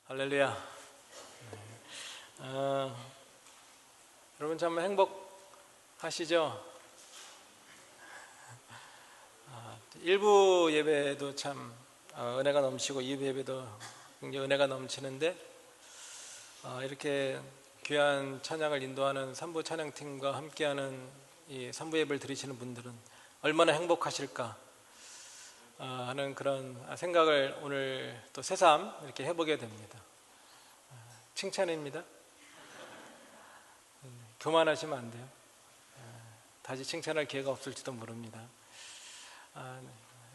할렐루야. 여러분 참 행복하시죠? 일부 예배도 참 은혜가 넘치고 2부 예배도 굉장히 은혜가 넘치는데 이렇게 귀한 찬양을 인도하는 3부 찬양팀과 함께하는 이 3부 예배를 드리시는 분들은 얼마나 행복하실까 하는 그런 생각을 오늘 또 새삼 이렇게 해보게 됩니다. 칭찬입니다. 교만하시면 안 돼요. 다시 칭찬할 기회가 없을지도 모릅니다.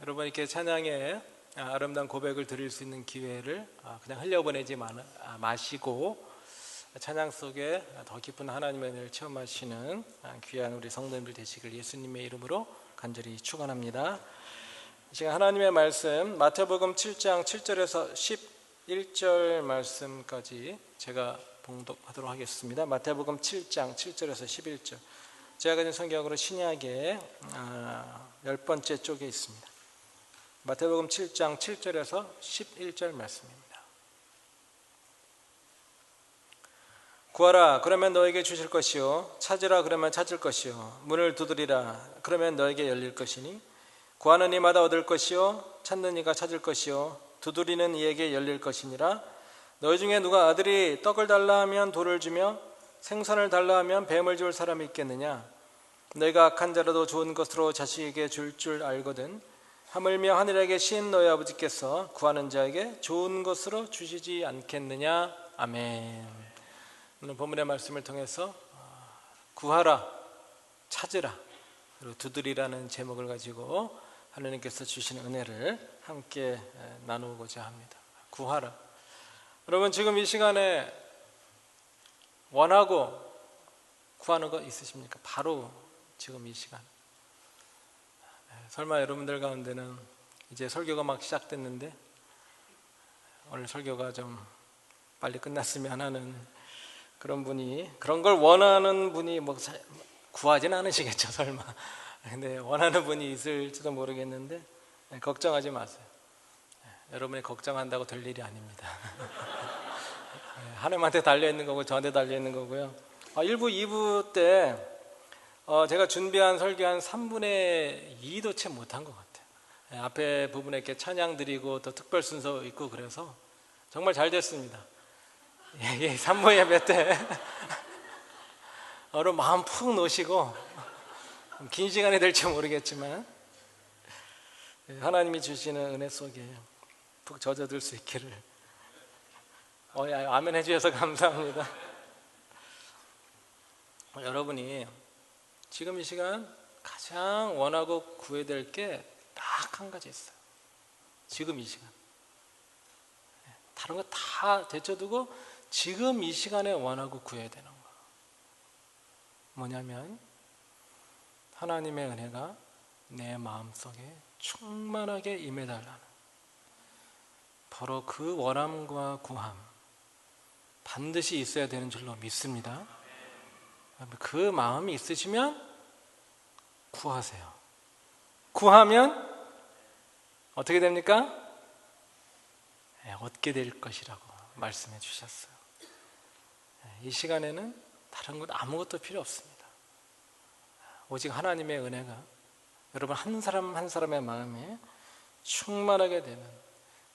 여러분 이렇게 찬양에 아름다운 고백을 드릴 수 있는 기회를 그냥 흘려보내지 마시고 찬양 속에 더 깊은 하나님의 은혜를 체험하시는 귀한 우리 성도님들 되시길 예수님의 이름으로 간절히 축원합니다. 이 시간 하나님의 말씀 마태복음 7장 7절에서 11절 말씀까지 제가 봉독하도록 하겠습니다. 마태복음 7장 7절에서 11절. 제가 가진 성경으로 신약의 10번째 쪽에 있습니다. 마태복음 7장 7절에서 11절 말씀입니다. 구하라 그러면 너에게 주실 것이요 찾으라 그러면 찾을 것이요 문을 두드리라 그러면 너에게 열릴 것이니 구하는 이마다 얻을 것이요 찾는 이가 찾을 것이요 두드리는 이에게 열릴 것이니라. 너희 중에 누가 아들이 떡을 달라 하면 돌을 주며 생선을 달라 하면 뱀을 줄 사람이 있겠느냐. 너희가 악한 자라도 좋은 것으로 자식에게 줄 줄 알거든 하물며 하늘에 계신 너희 아버지께서 구하는 자에게 좋은 것으로 주시지 않겠느냐. 아멘. 오늘 본문의 말씀을 통해서 구하라 찾으라 그리고 두드리라는 제목을 가지고 하나님께서 주시는 은혜를 함께 나누고자 합니다. 구하라. 여러분 지금 이 시간에 원하고 구하는 거 있으십니까? 바로 지금 이 시간. 설마 여러분들 가운데는 이제 설교가 막 시작됐는데 오늘 설교가 좀 빨리 끝났으면 하는 그런 분이, 그런 걸 원하는 분이 뭐 구하진 않으시겠죠 설마. 근데 원하는 분이 있을지도 모르겠는데 걱정하지 마세요. 여러분이 걱정한다고 될 일이 아닙니다. 하나님한테 달려있는 거고 저한테 달려있는 거고요. 1부, 2부 때 제가 준비한 설교 한 3분의 2도 채 못한 것 같아요. 앞에 부분에 이렇게 찬양 드리고 또 특별 순서 있고 그래서 정말 잘 됐습니다. 3부 예배 때 여러분 마음 푹 놓으시고 긴 시간이 될지 모르겠지만 하나님이 주시는 은혜 속에 푹 젖어들 수 있기를. 아멘 해주셔서 감사합니다. 여러분이 지금 이 시간 가장 원하고 구해야 될 게 딱 한 가지 있어요. 지금 이 시간 다른 거 다 제쳐두고 지금 이 시간에 원하고 구해야 되는 거 뭐냐면 하나님의 은혜가 내 마음속에 충만하게 임해달라는 바로 그 원함과 구함 반드시 있어야 되는 줄로 믿습니다. 그 마음이 있으시면 구하세요. 구하면 어떻게 됩니까? 얻게 될 것이라고 말씀해 주셨어요. 이 시간에는 다른 것 아무것도 필요 없습니다. 오직 하나님의 은혜가 여러분 한 사람 한 사람의 마음에 충만하게 되는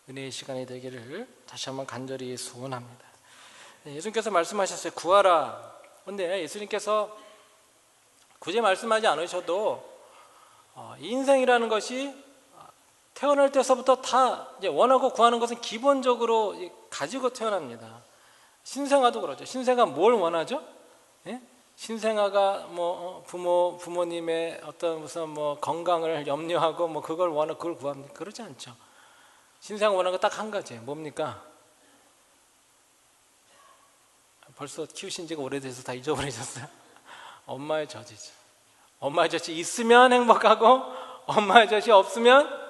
은혜의 시간이 되기를 다시 한번 간절히 소원합니다. 예수님께서 말씀하셨어요. 구하라. 그런데 예수님께서 굳이 말씀하지 않으셔도 인생이라는 것이 태어날 때서부터 다 이제 원하고 구하는 것은 기본적으로 가지고 태어납니다. 신생아도 그러죠. 신생아 뭘 원하죠? 예? 신생아가 뭐 부모님의 어떤 무슨 뭐 건강을 염려하고 뭐 그걸 구합니까? 그러지 않죠. 신생아 원하는 거 딱 한 가지예요. 뭡니까? 벌써 키우신 지가 오래돼서 다 잊어버리셨어요? 엄마의 젖이죠. 엄마의 젖이 있으면 행복하고 엄마의 젖이 없으면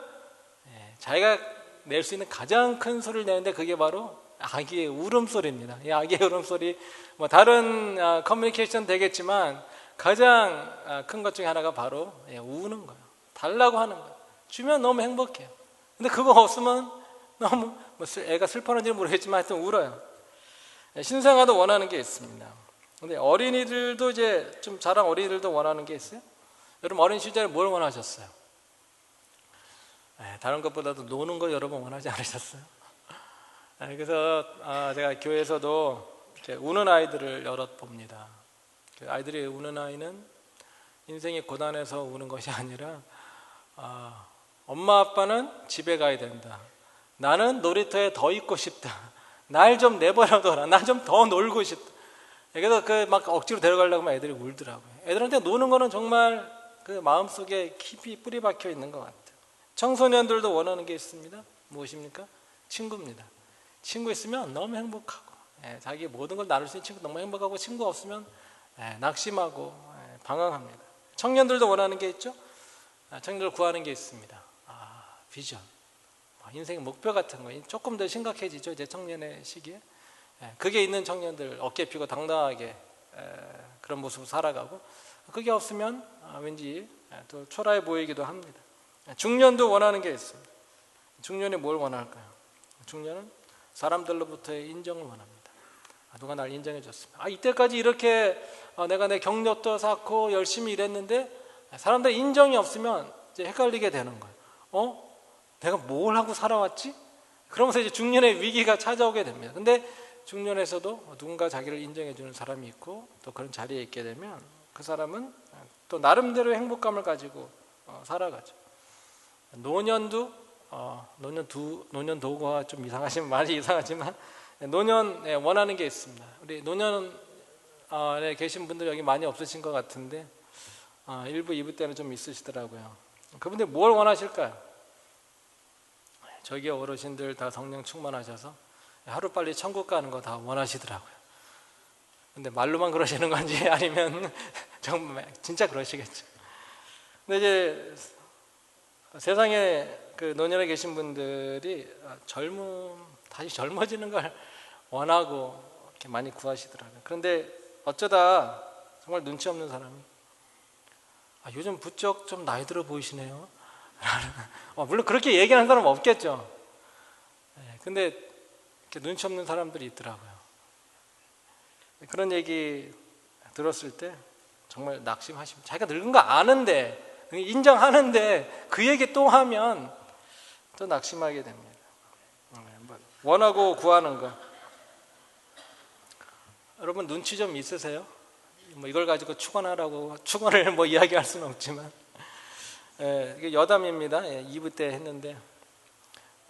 자기가 낼 수 있는 가장 큰 소리를 내는데 그게 바로 아기의 울음소리입니다. 이 아기의 울음소리 뭐 다른 커뮤니케이션 되겠지만 가장 큰 것 중에 하나가 바로 우는 거예요. 달라고 하는 거예요. 주면 너무 행복해요. 근데 그거 없으면 너무 애가 슬퍼하는지 모르겠지만 하여튼 울어요. 신생아도 원하는 게 있습니다. 근데 어린이들도 이제 좀 자란 어린이들도 원하는 게 있어요. 여러분 어린 시절에 뭘 원하셨어요? 다른 것보다도 노는 거 여러분 원하지 않으셨어요? 그래서 제가 교회에서도 이렇게 우는 아이들을 여럿 봅니다. 아이들이 우는 아이는 인생이 고단해서 우는 것이 아니라 엄마 아빠는 집에 가야 된다. 나는 놀이터에 더 있고 싶다. 날 좀 내버려둬라. 나 좀 더 놀고 싶다. 그래서 막 억지로 데려가려고 하면 애들이 울더라고요. 애들한테 노는 거는 정말 그 마음속에 깊이 뿌리 박혀 있는 것 같아요. 청소년들도 원하는 게 있습니다. 무엇입니까? 친구입니다. 친구 있으면 너무 행복하고, 자기 모든 걸 나눌 수 있는 친구 너무 행복하고, 친구 없으면 낙심하고 방황합니다. 청년들도 원하는 게 있죠. 청년들 구하는 게 있습니다. 비전, 인생의 목표 같은 거 조금 더 심각해지죠. 이제 청년의 시기에 그게 있는 청년들 어깨 펴고 당당하게 그런 모습을 살아가고, 그게 없으면 왠지 또 초라해 보이기도 합니다. 중년도 원하는 게 있습니다. 중년이 뭘 원할까요? 중년은 사람들로부터의 인정을 원합니다. 누가 날 인정해 줬으면, 이때까지 이렇게 내가 내 경력도 쌓고 열심히 일했는데 사람들 인정이 없으면 이제 헷갈리게 되는 거예요. 내가 뭘 하고 살아왔지? 그러면서 이제 중년의 위기가 찾아오게 됩니다. 근데 중년에서도 누군가 자기를 인정해 주는 사람이 있고 또 그런 자리에 있게 되면 그 사람은 또 나름대로 행복감을 가지고 살아가죠. 노년도 노년도가 좀 이상하지만 말이 이상하지만 노년 원하는 게 있습니다. 우리 노년에 계신 분들 여기 많이 없으신 것 같은데 1부, 2부 때는 좀 있으시더라고요. 그분들 뭘 원하실까요? 저기 어르신들 다 성령 충만하셔서 하루빨리 천국 가는 거 다 원하시더라고요. 근데 말로만 그러시는 건지 아니면 정말 진짜 그러시겠죠. 근데 이제 세상에 그 노년에 계신 분들이 다시 젊어지는 걸 원하고 이렇게 많이 구하시더라고요. 그런데 어쩌다 정말 눈치 없는 사람이 요즘 부쩍 좀 나이 들어 보이시네요. 물론 그렇게 얘기하는 사람은 없겠죠. 근데 이렇게 눈치 없는 사람들이 있더라고요. 그런 얘기 들었을 때 정말 낙심하십니다. 자기가 늙은 거 아는데, 인정하는데 그 얘기 또 하면 또 낙심하게 됩니다. 원하고 구하는 거. 여러분 눈치 좀 있으세요? 이걸 가지고 축원을 이야기할 수는 없지만 이게 여담입니다. 2부 때 했는데,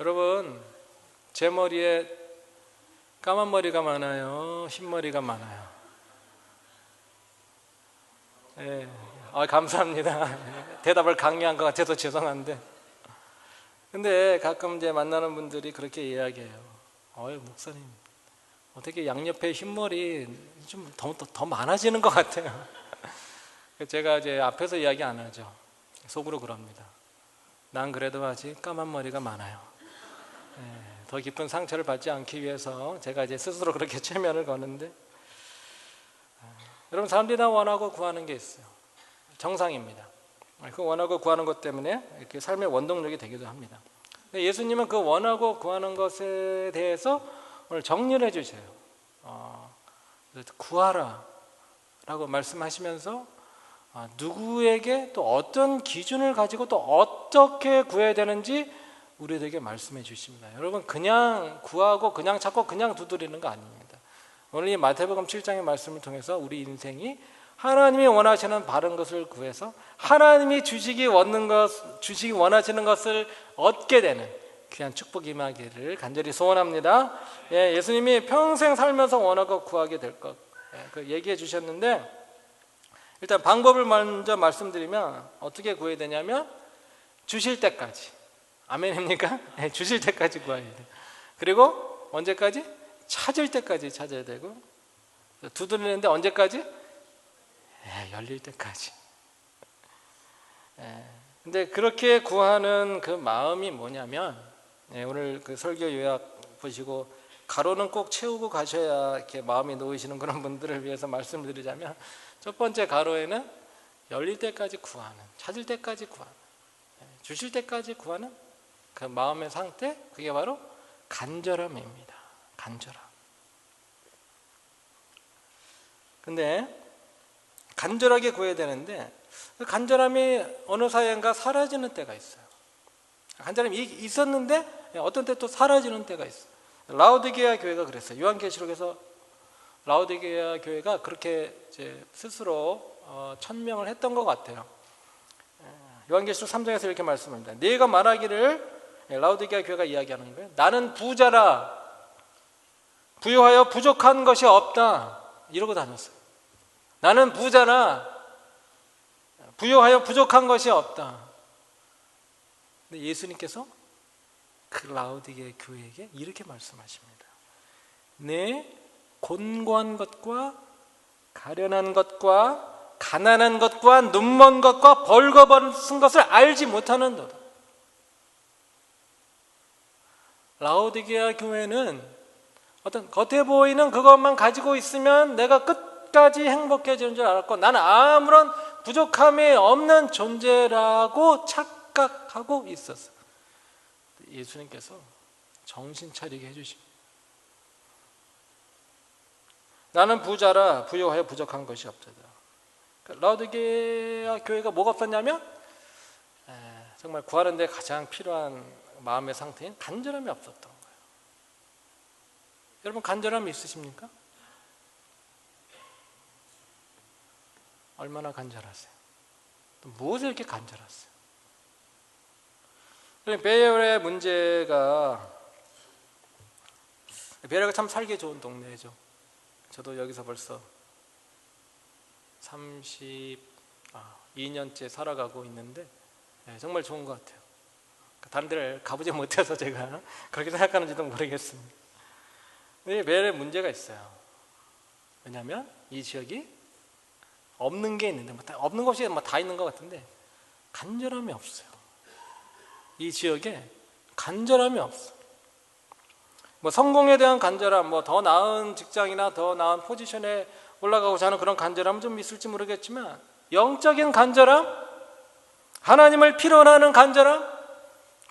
여러분 제 머리에 까만 머리가 많아요? 흰 머리가 많아요? 감사합니다. 대답을 강요한 것 같아서 죄송한데, 근데 가끔 이제 만나는 분들이 그렇게 이야기해요. 목사님 어떻게 양옆에 흰머리 좀 더 많아지는 것 같아요. 제가 이제 앞에서 이야기 안 하죠. 속으로 그럽니다. 난 그래도 아직 까만 머리가 많아요. 더 깊은 상처를 받지 않기 위해서 제가 이제 스스로 그렇게 최면을 거는데, 여러분 사람들이 다 원하고 구하는 게 있어요. 정상입니다. 그 원하고 구하는 것 때문에 이렇게 삶의 원동력이 되기도 합니다. 예수님은 그 원하고 구하는 것에 대해서 오늘 정리를 해주세요. 구하라 라고 말씀하시면서 누구에게 또 어떤 기준을 가지고 또 어떻게 구해야 되는지 우리에게 말씀해 주십니다. 여러분 그냥 구하고 그냥 찾고 그냥 두드리는 거 아닙니다. 오늘 이 마태복음 7장의 말씀을 통해서 우리 인생이 하나님이 원하시는 바른 것을 구해서 하나님이 주시기 원하시는 것을 얻게 되는 귀한 축복이 임하기를 간절히 소원합니다. 예수님이 평생 살면서 원하고 구하게 될 것 얘기해 주셨는데, 일단 방법을 먼저 말씀드리면 어떻게 구해야 되냐면 주실 때까지. 아멘입니까? 주실 때까지 구해야 돼요. 그리고 언제까지? 찾을 때까지 찾아야 되고, 두드리는데 언제까지? 열릴 때까지. 근데 그렇게 구하는 그 마음이 뭐냐면, 오늘 그 설교 요약 보시고 가로는 꼭 채우고 가셔야 이렇게 마음이 놓이시는 그런 분들을 위해서 말씀을 드리자면, 첫 번째 가로에는 열릴 때까지 구하는, 찾을 때까지 구하는, 주실 때까지 구하는 그 마음의 상태, 그게 바로 간절함입니다. 간절함. 근데 간절하게 구해야 되는데 그 간절함이 어느 사이인가 사라지는 때가 있어요. 간절함이 있었는데 어떤 때 또 사라지는 때가 있어요. 라오디게아 교회가 그랬어요. 요한계시록에서 라오디게아 교회가 그렇게 이제 스스로 천명을 했던 것 같아요. 요한계시록 3장에서 이렇게 말씀합니다. 네가 말하기를, 라오디게아 교회가 이야기하는 거예요. 나는 부자라, 부유하여 부족한 것이 없다, 이러고 다녔어요. 나는 부자라, 부유하여 부족한 것이 없다. 근데 예수님께서 그 라오디게아 교회에게 이렇게 말씀하십니다. 내 곤고한 것과 가련한 것과 가난한 것과 눈먼 것과 벌거벗은 것을 알지 못하는도다. 라오디게아 교회는 어떤 겉에 보이는 그것만 가지고 있으면 내가 끝까지 행복해지는 줄 알았고, 나는 아무런 부족함이 없는 존재라고 착각하고 있었어. 예수님께서 정신 차리게 해주십니다. 나는 부자라 부유하여 부족한 것이 없다. 라오디게아 교회가 뭐가 없었냐면 정말 구하는 데 가장 필요한 마음의 상태인 간절함이 없었던 거예요. 여러분, 간절함이 있으십니까? 얼마나 간절하세요? 또 무엇에 이렇게 간절하세요? 베레의 문제가, 베레가 참 살기 좋은 동네죠. 저도 여기서 벌써 32년째 살아가고 있는데 정말 좋은 것 같아요. 다른 데를 가보지 못해서 제가 그렇게 생각하는지도 모르겠습니다. 근데 베레에 문제가 있어요. 왜냐하면 이 지역이 없는 게 있는데, 없는 것이 다 있는 것 같은데 간절함이 없어요. 이 지역에 간절함이 없어. 성공에 대한 간절함, 더 나은 직장이나 더 나은 포지션에 올라가고자 하는 그런 간절함은 좀 있을지 모르겠지만, 영적인 간절함, 하나님을 필요로 하는 간절함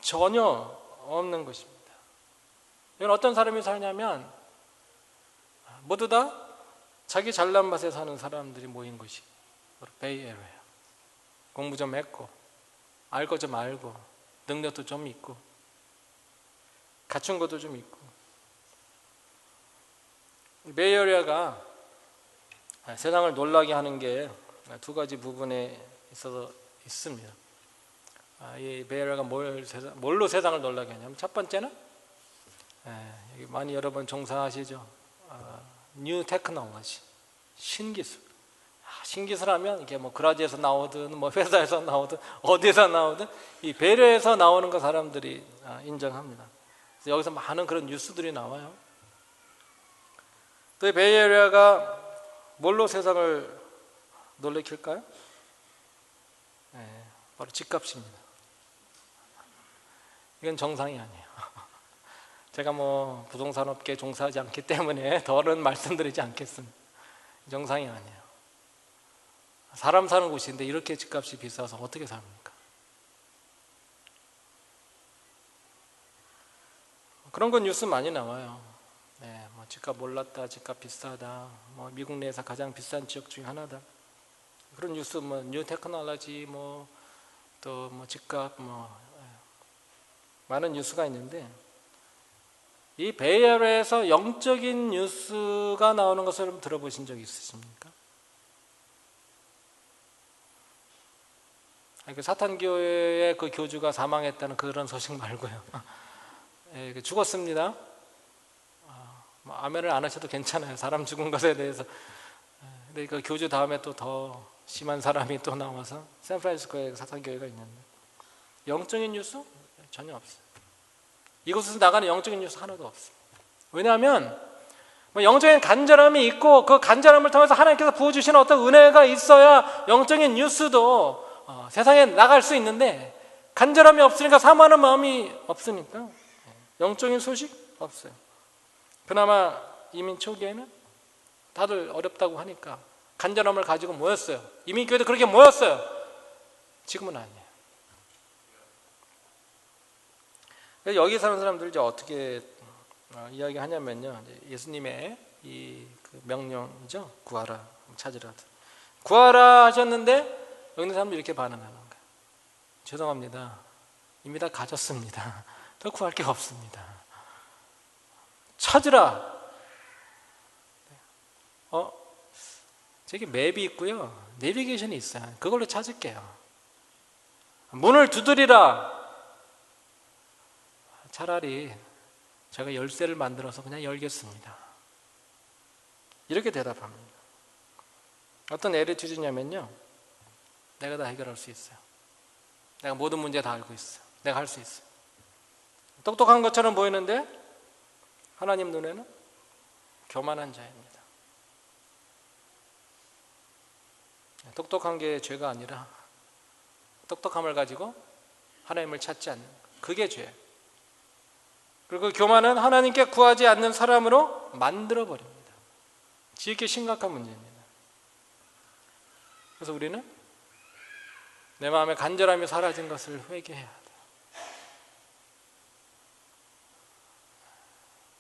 전혀 없는 것입니다. 이건 어떤 사람이 살냐면 모두 다 자기 잘난 맛에 사는 사람들이 모인 곳이 베이에리아. 공부 좀 했고, 알 거 좀 알고, 능력도 좀 있고, 갖춘 것도 좀 있고. 베이에리아가 세상을 놀라게 하는 게 두 가지 부분에 있어서 있습니다. 이 베이에리아가 뭘로 세상을 놀라게 하냐면, 첫 번째는 많이 여러분 종사하시죠. 뉴 테크놀로지, 신기술. 신기술하면 이게 그라지에서 나오든 회사에서 나오든 어디에서 나오든 이 베이에리아에서 나오는 거 사람들이 인정합니다. 그래서 여기서 많은 그런 뉴스들이 나와요. 또 베이에리아가 뭘로 세상을 놀래킬까요? 바로 집값입니다. 이건 정상이 아니에요. 제가 부동산업계에 종사하지 않기 때문에 더는 말씀드리지 않겠습니다. 정상이 아니에요. 사람 사는 곳인데 이렇게 집값이 비싸서 어떻게 삽니까? 그런 건 뉴스 많이 나와요. 집값 올랐다, 집값 비싸다, 미국 내에서 가장 비싼 지역 중에 하나다. 그런 뉴스, 뉴 테크놀로지, 또 집값, 많은 뉴스가 있는데, 이 베이에리아에서 영적인 뉴스가 나오는 것을 여러분 들어보신 적 있으십니까? 사탄교회의 그 교주가 사망했다는 그런 소식 말고요. 죽었습니다. 아멘을 안 하셔도 괜찮아요. 사람 죽은 것에 대해서. 근데 그 교주 다음에 또 더 심한 사람이 또 나와서 샌프란시스코에 사탄교회가 있는데, 영적인 뉴스? 전혀 없어요. 이곳에서 나가는 영적인 뉴스 하나도 없습니다. 왜냐하면 영적인 간절함이 있고, 그 간절함을 통해서 하나님께서 부어주시는 어떤 은혜가 있어야 영적인 뉴스도 세상에 나갈 수 있는데, 간절함이 없으니까, 사모하는 마음이 없으니까 영적인 소식 없어요. 그나마 이민 초기에는 다들 어렵다고 하니까 간절함을 가지고 모였어요. 이민교회도 그렇게 모였어요. 지금은 아니에요. 여기 사는 사람들 이제 어떻게 이야기하냐면요, 예수님의 그 명령이죠. 구하라, 찾으라. 구하라 하셨는데 여기 있는 사람들이 이렇게 반응하는 거예요. 죄송합니다. 이미 다 가졌습니다. 더 구할 게 없습니다. 찾으라. 저기 맵이 있고요, 내비게이션이 있어요. 그걸로 찾을게요. 문을 두드리라. 차라리 제가 열쇠를 만들어서 그냥 열겠습니다. 이렇게 대답합니다. 어떤 애를 주냐면요, 내가 다 해결할 수 있어요. 내가 모든 문제 다 알고 있어요. 내가 할 수 있어요. 똑똑한 것처럼 보이는데 하나님 눈에는 교만한 자입니다. 똑똑한 게 죄가 아니라 똑똑함을 가지고 하나님을 찾지 않는, 그게 죄예요. 그리고 교만은 하나님께 구하지 않는 사람으로 만들어버립니다. 지극히 심각한 문제입니다. 그래서 우리는 내 마음에 간절함이 사라진 것을 회개해야 돼요.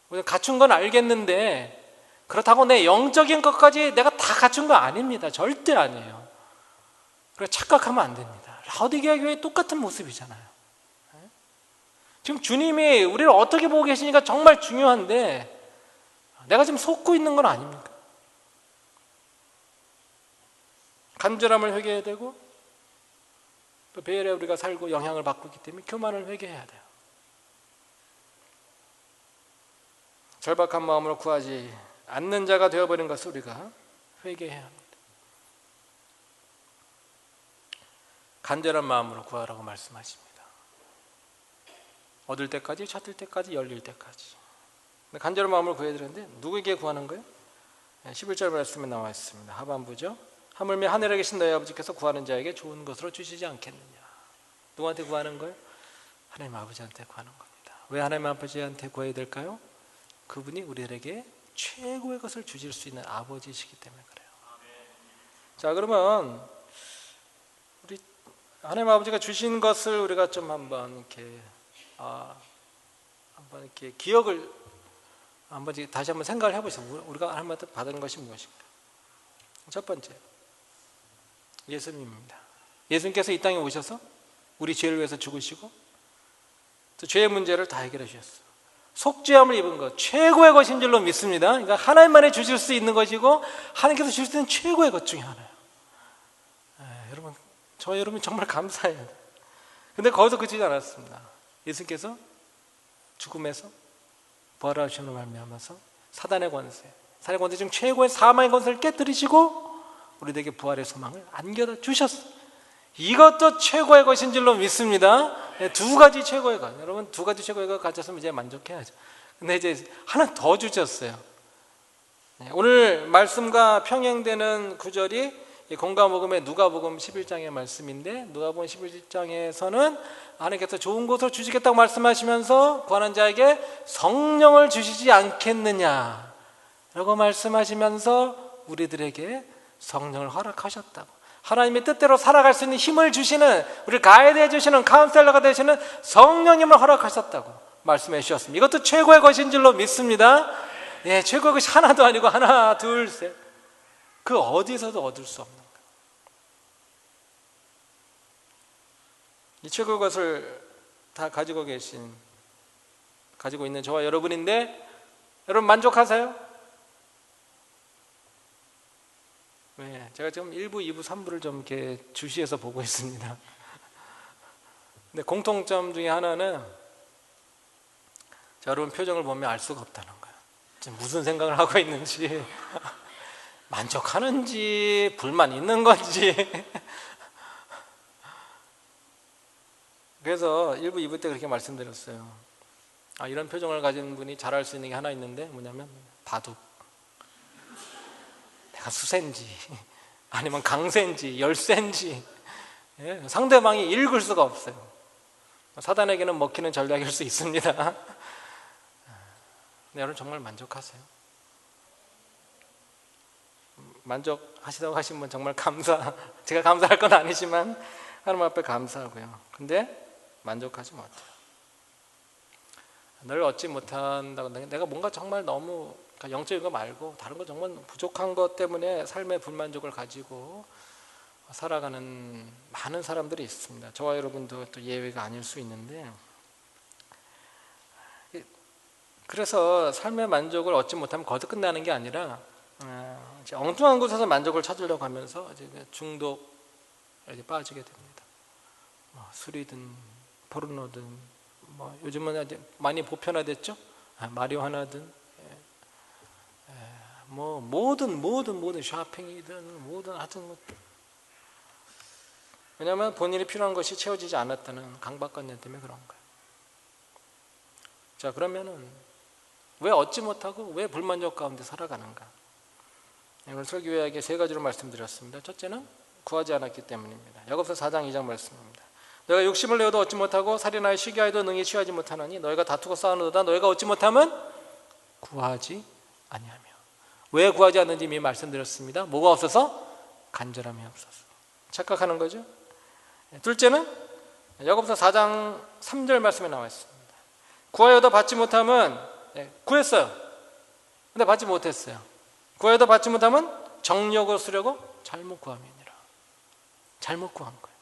우리가 갖춘 건 알겠는데 그렇다고 내 영적인 것까지 내가 다 갖춘 거 아닙니다. 절대 아니에요. 그래서 착각하면 안 됩니다. 라오디게아 교회 똑같은 모습이잖아요. 지금 주님이 우리를 어떻게 보고 계시니까 정말 중요한데 내가 지금 속고 있는 건 아닙니까? 간절함을 회개해야 되고, 또 베일에 우리가 살고 영향을 받고 있기 때문에 교만을 회개해야 돼요. 절박한 마음으로 구하지 않는 자가 되어버린 것을 우리가 회개해야 합니다. 간절한 마음으로 구하라고 말씀하십니다. 얻을 때까지, 찾을 때까지, 열릴 때까지. 간절한 마음으로 구해야 되는데 누구에게 구하는 거예요? 11절 말씀에 나와 있습니다. 하반부죠. 하물며 하늘에 계신 너희 아버지께서 구하는 자에게 좋은 것으로 주시지 않겠느냐. 누구한테 구하는 거예요? 하나님 아버지한테 구하는 겁니다. 왜 하나님 아버지한테 구해야 될까요? 그분이 우리에게 최고의 것을 주실 수 있는 아버지이시기 때문에 그래요. 자, 그러면 우리 하나님 아버지가 주신 것을 우리가 좀 한번 이렇게 기억을 다시 한번 생각을 해보시죠. 우리가 하나님한테 받은 것이 무엇인가? 첫 번째, 예수님입니다. 예수님께서 이 땅에 오셔서 우리 죄를 위해서 죽으시고 또 죄의 문제를 다 해결해 주셨어요. 속죄함을 입은 것, 최고의 것인 줄로 믿습니다. 그러니까 하나님만이 주실 수 있는 것이고 하나님께서 주실 수 있는 최고의 것 중에 하나예요. 여러분, 여러분 정말 감사해요. 근데 거기서 그치지 않았습니다. 예수님께서 죽음에서 부활하심으로 말미암아서 사단의 권세 중 최고의 사망의 권세를 깨뜨리시고 우리에게 부활의 소망을 안겨다 주셨어요. 이것도 최고의 것인 줄로 믿습니다. 두 가지 최고의 것, 여러분 두 가지 최고의 것 가졌으면 이제 만족해야죠. 근데 이제 하나 더 주셨어요. 오늘 말씀과 평행되는 구절이 공과복음의 누가복음 11장의 말씀인데, 누가복음 11장에서는 하나님께서 좋은 것을 주시겠다고 말씀하시면서 구하는 자에게 성령을 주시지 않겠느냐 라고 말씀하시면서 우리들에게 성령을 허락하셨다고, 하나님의 뜻대로 살아갈 수 있는 힘을 주시는, 우리를 가이드해 주시는 카운셀러가 되시는 성령님을 허락하셨다고 말씀해 주셨습니다. 이것도 최고의 것인 줄로 믿습니다. 최고의 것이 하나도 아니고 하나, 둘, 셋, 그 어디서도 얻을 수 없는 거예요. 이 최고의 것을 다 가지고 있는 저와 여러분인데, 여러분 만족하세요? 네, 제가 지금 1부, 2부, 3부를 좀 이렇게 주시해서 보고 있습니다. 근데 공통점 중에 하나는 여러분 표정을 보면 알 수가 없다는 거예요. 지금 무슨 생각을 하고 있는지, 만족하는지, 불만 있는 건지. 그래서 1부, 2부 때 그렇게 말씀드렸어요. 이런 표정을 가진 분이 잘할 수 있는 게 하나 있는데 뭐냐면 바둑. 내가 수세인지 아니면 강세인지 열세인지 상대방이 읽을 수가 없어요. 사단에게는 먹히는 전략일 수 있습니다. 근데 여러분 정말 만족하세요? 만족하시다고 하신 분 정말 제가 감사할 건 아니지만 하나님 앞에 감사하고요. 근데 만족하지 못해요. 늘 얻지 못한다고, 내가 뭔가 정말 너무 영적인 거 말고 다른 거 정말 부족한 것 때문에 삶의 불만족을 가지고 살아가는 많은 사람들이 있습니다. 저와 여러분도 또 예외가 아닐 수 있는데, 그래서 삶의 만족을 얻지 못하면 거기서 끝나는 게 아니라 엉뚱한 곳에서 만족을 찾으려고 하면서 이제 중독에 빠지게 됩니다. 술이든 포르노든 요즘은 이제 많이 보편화됐죠. 마리화나든 모든 쇼핑이든 모든 하여튼 것들. 왜냐하면 본인이 필요한 것이 채워지지 않았다는 강박관념 때문에 그런 거예요. 자, 그러면은 왜 얻지 못하고 왜 불만족 가운데 살아가는가? 오늘 설교 요약에 세 가지로 말씀드렸습니다. 첫째는 구하지 않았기 때문입니다. 야고보서 4장 2장 말씀입니다. 너희가 욕심을 내어도 얻지 못하고 살인하여 시기하여도 능히 취하지 못하나니 너희가 다투고 싸우노다. 너희가 얻지 못하면 구하지 아니하며. 왜 구하지 않는지 이미 말씀드렸습니다. 뭐가 없어서? 간절함이 없어서. 착각하는 거죠. 둘째는 야고보서 4장 3절 말씀에 나와 있습니다. 구하여도 받지 못하면, 구했어요. 근데 받지 못했어요. 구하여도 받지 못하면 정력으로 쓰려고 잘못 구함이니라. 잘못 구한 거예요.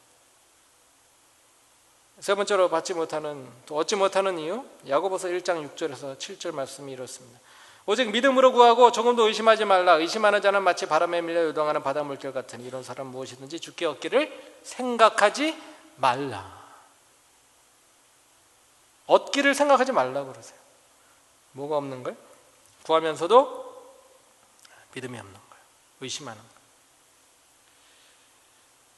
세 번째로 받지 못하는, 또 얻지 못하는 이유, 야고보서 1장 6절에서 7절 말씀이 이렇습니다. 오직 믿음으로 구하고 조금도 의심하지 말라. 의심하는 자는 마치 바람에 밀려 요동하는 바다 물결 같으니 이런 사람 무엇이든지 주께 얻기를 생각하지 말라. 얻기를 생각하지 말라고 그러세요. 뭐가 없는 거예요? 구하면서도 믿음이 없는 거예요. 의심하는 거예요.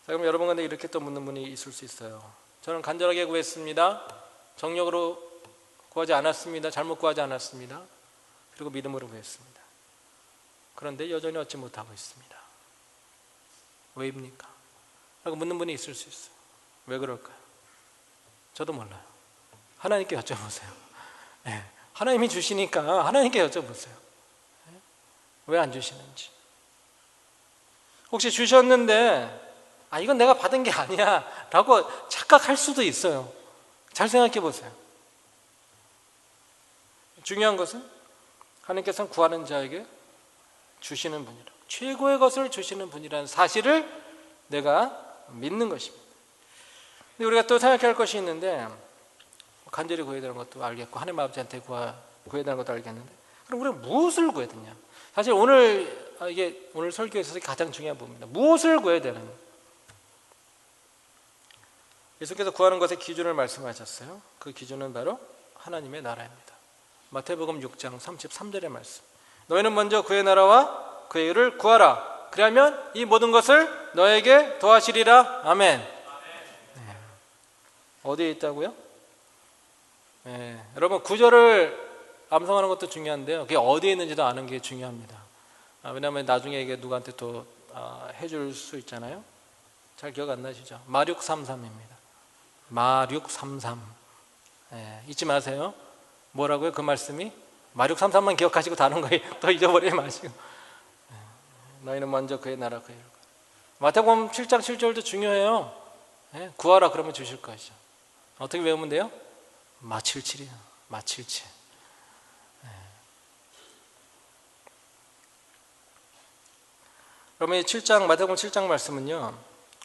자, 그럼 여러분 가운데 이렇게 또 묻는 분이 있을 수 있어요. 저는 간절하게 구했습니다. 정력으로 구하지 않았습니다. 잘못 구하지 않았습니다. 그리고 믿음으로 구했습니다. 그런데 여전히 얻지 못하고 있습니다. 왜입니까? 라고 묻는 분이 있을 수 있어요. 왜 그럴까요? 저도 몰라요. 하나님께 여쭤보세요. 하나님이 주시니까 하나님께 여쭤보세요. 왜 안 주시는지. 혹시 주셨는데 이건 내가 받은 게 아니야 라고 착각할 수도 있어요. 잘 생각해 보세요. 중요한 것은 하나님께서는 구하는 자에게 주시는 분이라, 최고의 것을 주시는 분이라는 사실을 내가 믿는 것입니다. 근데 우리가 또 생각해야 할 것이 있는데, 간절히 구해야 되는 것도 알겠고 하나님 아버지한테 구해야 되는 것도 알겠는데, 그럼 우리가 무엇을 구해야 되냐? 사실 이게 오늘 설교에 있어서 가장 중요한 부분입니다. 무엇을 구해야 되느냐? 예수께서 구하는 것의 기준을 말씀하셨어요. 그 기준은 바로 하나님의 나라입니다. 마태복음 6장 33절의 말씀. 너희는 먼저 그의 나라와 그의 의를 구하라. 그러면 이 모든 것을 너에게 더하시리라. 아멘. 네. 어디에 있다고요? 여러분, 구절을 암송하는 것도 중요한데요. 그게 어디에 있는지도 아는 게 중요합니다. 왜냐하면 나중에 이게 누구한테 또 해줄 수 있잖아요. 잘 기억 안 나시죠? 마륙33입니다. 마륙33. 잊지 마세요. 뭐라고요? 그 말씀이? 마륙33만 기억하시고 다른 거 또 잊어버리지 마시고. 너희는 먼저 그의 나라 그의 일. 마태복음 7장 7절도 중요해요. 구하라 그러면 주실 것이죠. 어떻게 외우면 돼요? 마77이요. 마77. 그러면 이 7장, 마태복음 7장 말씀은요,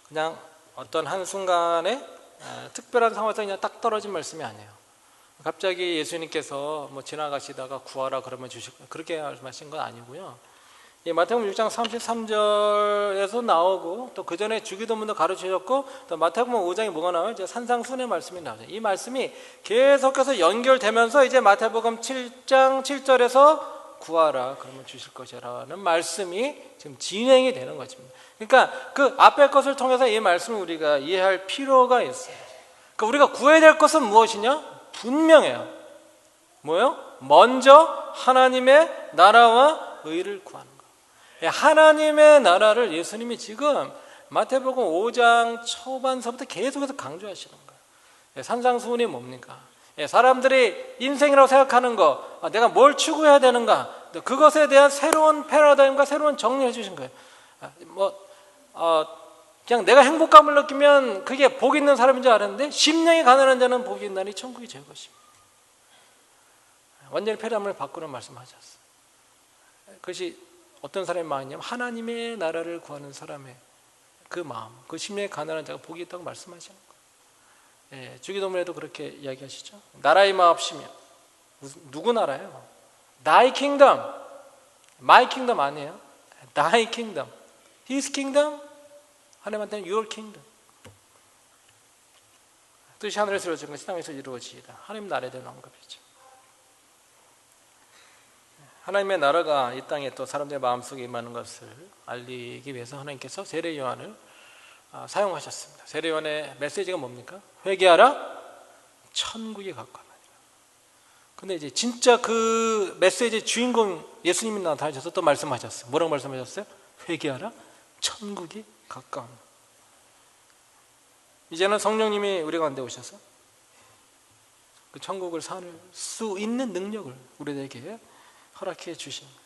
그냥 어떤 한순간에 특별한 상황에서 그냥 딱 떨어진 말씀이 아니에요. 갑자기 예수님께서 지나가시다가 구하라 그러면 주실 거예요. 그렇게 말씀하신 건 아니고요. 이 마태복음 6장 33절에서 나오고, 또 그 전에 주기도문도 가르치셨고, 또 마태복음 5장에 뭐가 나와요? 이제 산상순의 말씀이 나오죠. 이 말씀이 계속해서 연결되면서 이제 마태복음 7장 7절에서 구하라 그러면 주실 것이라는 말씀이 지금 진행이 되는 것입니다. 그러니까 그 앞의 것을 통해서 이 말씀을 우리가 이해할 필요가 있어요. 그러니까 우리가 구해야 될 것은 무엇이냐? 분명해요. 뭐요? 먼저 하나님의 나라와 의를 구하는 거. 하나님의 나라를 예수님이 지금 마태복음 5장 초반서부터 계속해서 강조하시는 거예요. 산상수훈이 뭡니까? 사람들이 인생이라고 생각하는 거, 내가 뭘 추구해야 되는가, 그것에 대한 새로운 패러다임과 새로운 정리해 주신 거예요. 그냥 내가 행복감을 느끼면 그게 복 있는 사람인 줄 알았는데, 심령이 가난한 자는 복이 있나니 천국이 제 것입니다. 완전히 패러다임을 바꾸는 말씀하셨어요. 그것이 어떤 사람의 마음이냐면 하나님의 나라를 구하는 사람의 그 마음, 그 심령의 가난한 자가 복이 있다고 말씀하시는 거예요. 예, 주기도문에도 그렇게 이야기하시죠. 나라의 마옵시며, 누구 나라예요? Thy kingdom, my kingdom 아니에요. Thy kingdom, His kingdom, 하나님한테는 Your kingdom. 뜻이 하늘에서 이루어진 것이 땅에서 이루어지이다. 하나님 나라에 대한 언급이죠. 하나님의 나라가 이 땅에 또 사람들의 마음속에 임하는 것을 알리기 위해서 하나님께서 세례 요한을 사용하셨습니다. 세례 요한의 메시지가 뭡니까? 회개하라, 천국이 가까우니라. 근데 이제 진짜 그 메시지의 주인공 예수님이 나타나셔서 또 말씀하셨어요. 뭐라고 말씀하셨어요? 회개하라, 천국이 가까우니라. 이제는 성령님이 우리 가운데 오셔서 그 천국을 살 수 있는 능력을 우리에게 허락해 주신 거예요.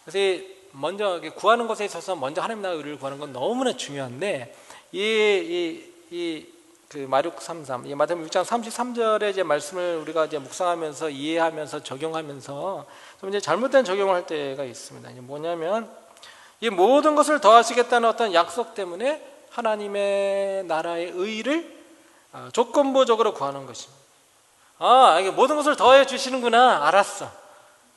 그래서 먼저 구하는 것에 있어서 먼저 하나님 나라의 의를 구하는 건 너무나 중요한데 그 마륙 33, 이 마태복음 6장 33절의 이제 말씀을 우리가 이제 묵상하면서 이해하면서 적용하면서 좀 이제 잘못된 적용을 할 때가 있습니다. 이게 뭐냐면 이 모든 것을 더하시겠다는 어떤 약속 때문에 하나님의 나라의 의를 조건부적으로 구하는 것입니다. 이게 모든 것을 더해 주시는구나, 알았어.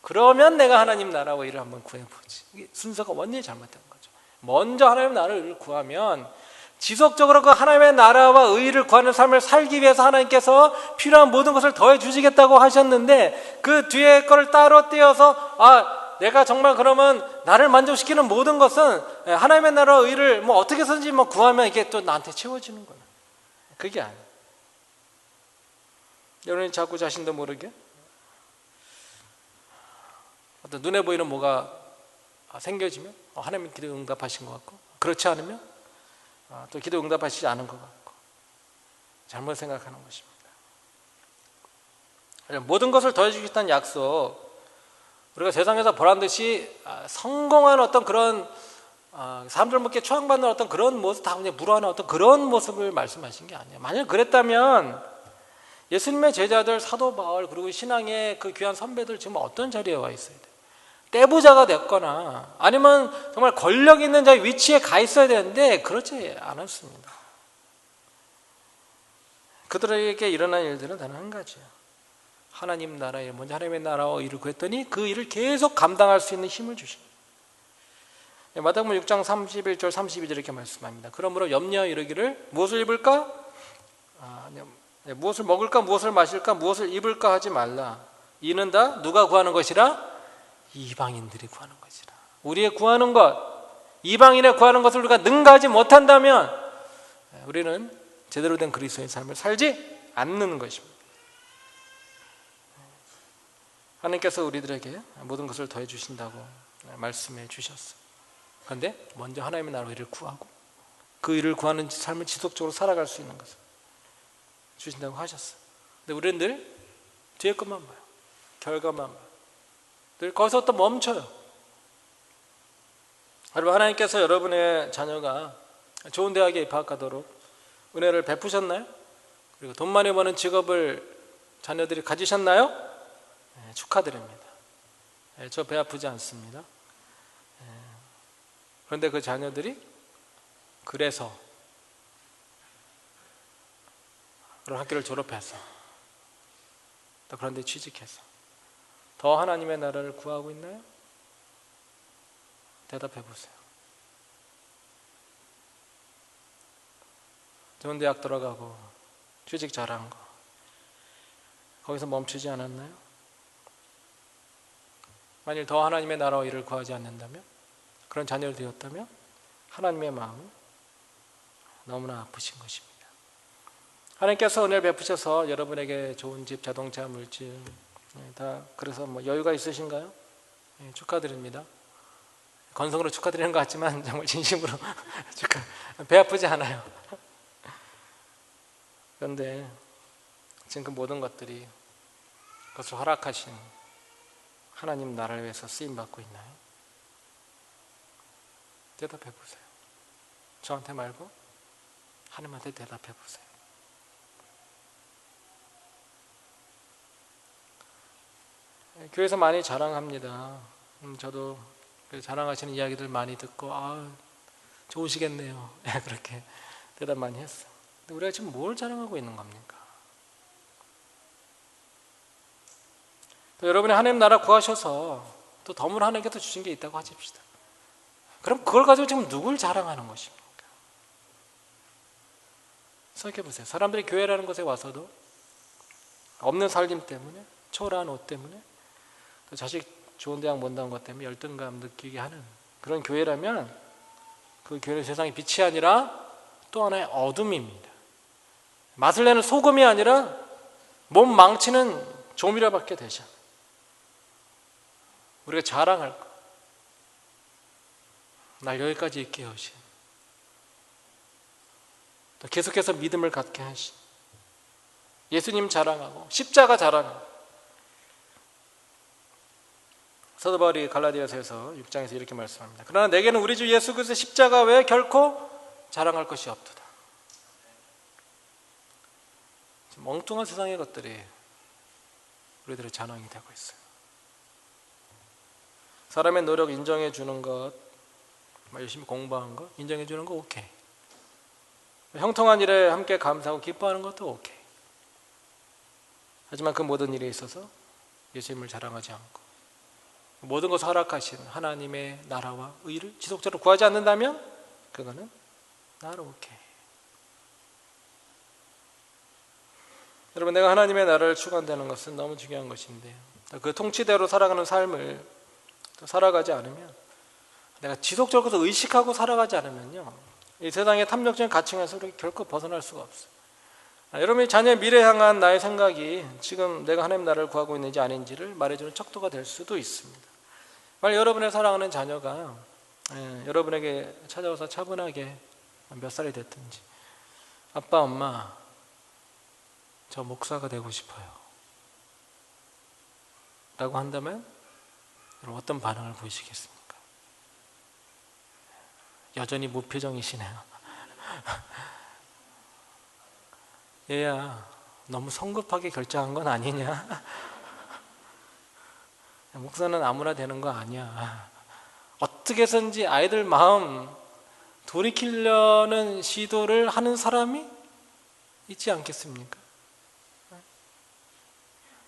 그러면 내가 하나님 나라와 의를 한번 구해보지. 이게 순서가 완전히 잘못된 거죠. 먼저 하나님 나라를 구하면 지속적으로 그 하나님의 나라와 의를 구하는 삶을 살기 위해서 하나님께서 필요한 모든 것을 더해 주시겠다고 하셨는데 그 뒤에 거를 따로 떼어서 내가 정말 그러면 나를 만족시키는 모든 것은 하나님의 나라와 의를 뭐 어떻게 해서든지 뭐 구하면 이게 또 나한테 채워지는 거예요. 그게 아니에요. 여러분이 자꾸 자신도 모르게 어떤 눈에 보이는 뭐가 생겨지면 하나님 기도 응답하신 것 같고, 그렇지 않으면 또 기도 응답하시지 않은 것 같고 잘못 생각하는 것입니다. 모든 것을 더해 주겠다는 약속, 우리가 세상에서 보란 듯이 성공한 어떤 그런 사람들에게 추앙받는 어떤 그런 모습, 다 그냥 무료하는 어떤 그런 모습을 말씀하신 게 아니에요. 만약 그랬다면 예수님의 제자들 사도 바울 그리고 신앙의 그 귀한 선배들 지금 어떤 자리에 와 있어야 돼요? 떼부자가 됐거나 아니면 정말 권력 있는 자의 위치에 가 있어야 되는데 그렇지 않았습니다. 그들에게 일어난 일들은 단 한 가지예요. 하나님 나라에 먼저 하나님의 나라와 의를 구했더니 그 일을 계속 감당할 수 있는 힘을 주십니다. 마태복음 6장 31절 32절 이렇게 말씀합니다. 그러므로 염려하여 이르기를 무엇을 입을까? 무엇을 먹을까? 무엇을 마실까? 무엇을 입을까? 하지 말라. 이는 다 누가 구하는 것이라? 이방인들이 구하는 것이라. 우리의 구하는 것, 이방인의 구하는 것을 우리가 능가하지 못한다면 우리는 제대로 된 그리스도의 삶을 살지 않는 것입니다. 하나님께서 우리들에게 모든 것을 더해 주신다고 말씀해 주셨어요. 그런데 먼저 하나님의 나라의 일을 구하고 그 일을 구하는 삶을 지속적으로 살아갈 수 있는 것을 주신다고 하셨어요. 근데 우리는 늘 뒤에 것만 봐요. 결과만 봐요. 늘 거기서 또 멈춰요. 여러분, 하나님께서 여러분의 자녀가 좋은 대학에 입학하도록 은혜를 베푸셨나요? 그리고 돈 많이 버는 직업을 자녀들이 가지셨나요? 네, 축하드립니다. 네, 저 배 아프지 않습니다. 네. 그런데 그 자녀들이 그래서 그런 학교를 졸업해서 또 그런 데 취직해서 더 하나님의 나라를 구하고 있나요? 대답해 보세요. 좋은 대학 들어가고 취직 잘한 거 거기서 멈추지 않았나요? 만일 더 하나님의 나라와 일을 구하지 않는다면, 그런 자녀를 되었다면 하나님의 마음은 너무나 아프신 것입니다. 하나님께서 은혜를 베푸셔서 여러분에게 좋은 집, 자동차, 물질 다 그래서 뭐 여유가 있으신가요? 네, 축하드립니다. 건성으로 축하드리는 것 같지만 정말 진심으로 배 아프지 않아요. 그런데 지금 그 모든 것들이 그것을 허락하신 하나님 나라를 위해서 쓰임받고 있나요? 대답해 보세요. 저한테 말고 하나님한테 대답해 보세요. 교회에서 많이 자랑합니다. 저도 자랑하시는 이야기들 많이 듣고 좋으시겠네요. 그렇게 대답 많이 했어요. 근데 우리가 지금 뭘 자랑하고 있는 겁니까? 또 여러분이 하나님 나라 구하셔서 또 덤을 하나님께 더 주신 게 있다고 하십시다. 그럼 그걸 가지고 지금 누굴 자랑하는 것입니까? 생각해 보세요. 사람들이 교회라는 곳에 와서도 없는 살림 때문에, 초라한 옷 때문에, 또 자식 좋은 대학 못 나온 것 때문에 열등감 느끼게 하는 그런 교회라면 그 교회는 세상의 빛이 아니라 또 하나의 어둠입니다. 맛을 내는 소금이 아니라 몸 망치는 조미료밖에 되지 않아요. 우리가 자랑할 것, 날 여기까지 있게 하신, 또 계속해서 믿음을 갖게 하신 예수님 자랑하고 십자가 자랑하고. 사도 바울이 갈라디아서에서 6장에서 이렇게 말씀합니다. 그러나 내게는 우리 주 예수 그리스도의 십자가 외에 결코 자랑할 것이 없도다. 엉뚱한 세상의 것들이 우리들의 자랑이 되고 있어요. 사람의 노력 인정해 주는 것, 열심히 공부한 것 인정해 주는 거 오케이. 형통한 일에 함께 감사하고 기뻐하는 것도 오케이. 하지만 그 모든 일에 있어서 예수님을 자랑하지 않고 모든 것을 허락하신 하나님의 나라와 의를 지속적으로 구하지 않는다면 그거는 나로 오케이. 여러분, 내가 하나님의 나라를 추구한다는 것은 너무 중요한 것인데 그 통치대로 살아가는 삶을 살아가지 않으면, 내가 지속적으로 의식하고 살아가지 않으면요, 이 세상의 탐욕적인 가치에서 우리가 결코 벗어날 수가 없어요. 여러분이 자녀의 미래 향한 나의 생각이 지금 내가 하나님 나라를 구하고 있는지 아닌지를 말해주는 척도가 될 수도 있습니다. 만약 여러분의 사랑하는 자녀가 여러분에게 찾아와서 차분하게 몇 살이 됐든지 아빠 엄마 저 목사가 되고 싶어요 라고 한다면 여러분 어떤 반응을 보이시겠습니까? 여전히 무표정이시네요. 얘야 너무 성급하게 결정한 건 아니냐? 목사는 아무나 되는 거 아니야. 어떻게 해서든지 아이들 마음 돌이키려는 시도를 하는 사람이 있지 않겠습니까?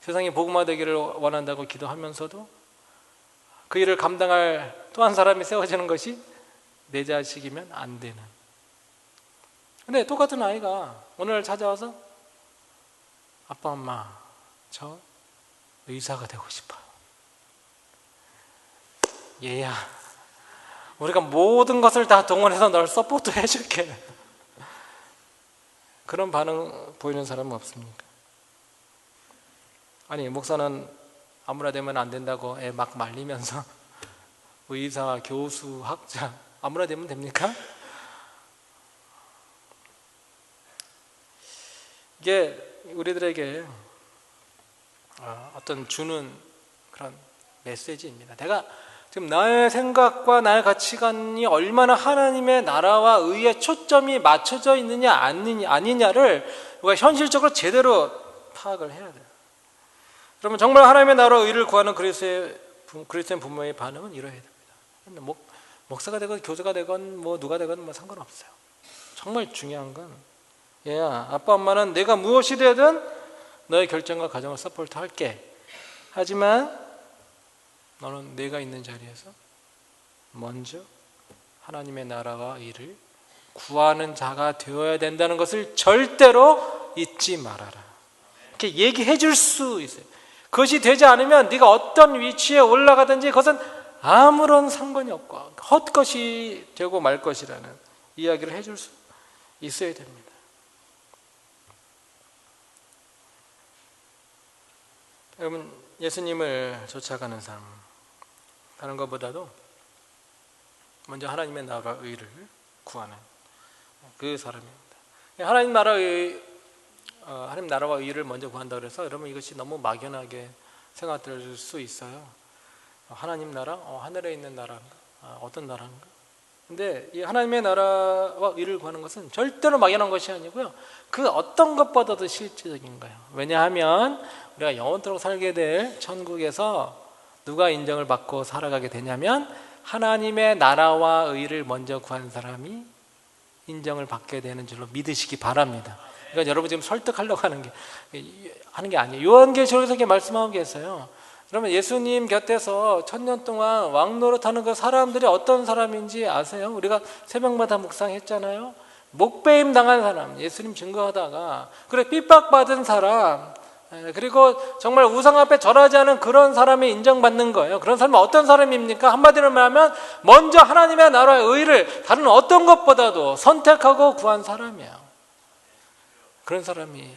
세상에 복음화되기를 원한다고 기도하면서도 그 일을 감당할 또 한 사람이 세워지는 것이 내 자식이면 안 되는. 근데 똑같은 아이가 오늘 찾아와서 아빠 엄마 저 의사가 되고 싶어요. 얘야 우리가 모든 것을 다 동원해서 널 서포트 해줄게. 그런 반응 보이는 사람은 없습니까? 아니 목사는 아무나 되면 안 된다고 애 막 말리면서 의사, 교수, 학자 아무나 되면 됩니까? 이게 우리들에게 어떤 주는 그런 메시지입니다. 내가 지금 나의 생각과 나의 가치관이 얼마나 하나님의 나라와 의에 초점이 맞춰져 있느냐 아니냐를 우리가 현실적으로 제대로 파악을 해야 돼요. 그러면 정말 하나님의 나라와 의를 구하는 그리스도인 부모의 반응은 이러해야 됩니다. 목사가 되건 교사가 되건 뭐 누가 되건 뭐 상관없어요. 정말 중요한 건 얘야 아빠 엄마는 내가 무엇이 되든 너의 결정과 가정을 서포트 할게. 하지만 너는 내가 있는 자리에서 먼저 하나님의 나라와 의를 구하는 자가 되어야 된다는 것을 절대로 잊지 말아라. 이렇게 얘기해 줄 수 있어요. 그것이 되지 않으면 네가 어떤 위치에 올라가든지 그것은 아무런 상관이 없고 헛것이 되고 말 것이라는 이야기를 해줄 수 있어야 됩니다. 여러분, 예수님을 쫓아가는 삶, 다른 것보다도 먼저 하나님의 나라와 의를 구하는 그 사람입니다. 하나님 나라와 의를 먼저 구한다고 해서 여러분 이것이 너무 막연하게 생각될 수 있어요. 하나님 나라? 하늘에 있는 나라인가? 어떤 나라인가? 근데 이 하나님의 나라와 의를 구하는 것은 절대로 막연한 것이 아니고요, 그 어떤 것보다도 실제적인 거예요. 왜냐하면 우리가 영원토록 살게 될 천국에서 누가 인정을 받고 살아가게 되냐면 하나님의 나라와 의를 먼저 구한 사람이 인정을 받게 되는 줄로 믿으시기 바랍니다. 그러니까 여러분 지금 설득하려고 하는 게 아니에요. 요한계시록에서 이렇게 말씀하고 계세요. 그러면 예수님 곁에서 1000년 동안 왕노릇하는 그 사람들이 어떤 사람인지 아세요? 우리가 새벽마다 묵상했잖아요. 목배임 당한 사람, 예수님 증거하다가 그래 핍박받은 사람, 그리고 정말 우상 앞에 절하지 않은 그런 사람이 인정받는 거예요. 그런 사람은 어떤 사람입니까? 한마디로 말하면 먼저 하나님의 나라의 의를 다른 어떤 것보다도 선택하고 구한 사람이에요. 그런 사람이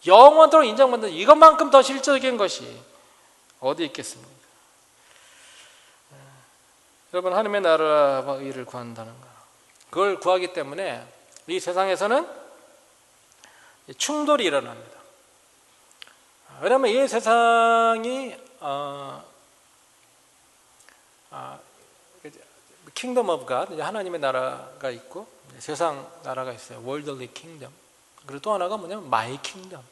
영원토록 인정받는, 이것만큼 더 실질적인 것이 어디 있겠습니까? 여러분, 하나님의 나라와 의를 구한다는 거, 그걸 구하기 때문에 이 세상에서는 충돌이 일어납니다. 왜냐하면 이 세상이 킹덤 오브 갓, 하나님의 나라가 있고 세상 나라가 있어요. 월들리 킹덤. 그리고 또 하나가 뭐냐면 마이 킹덤.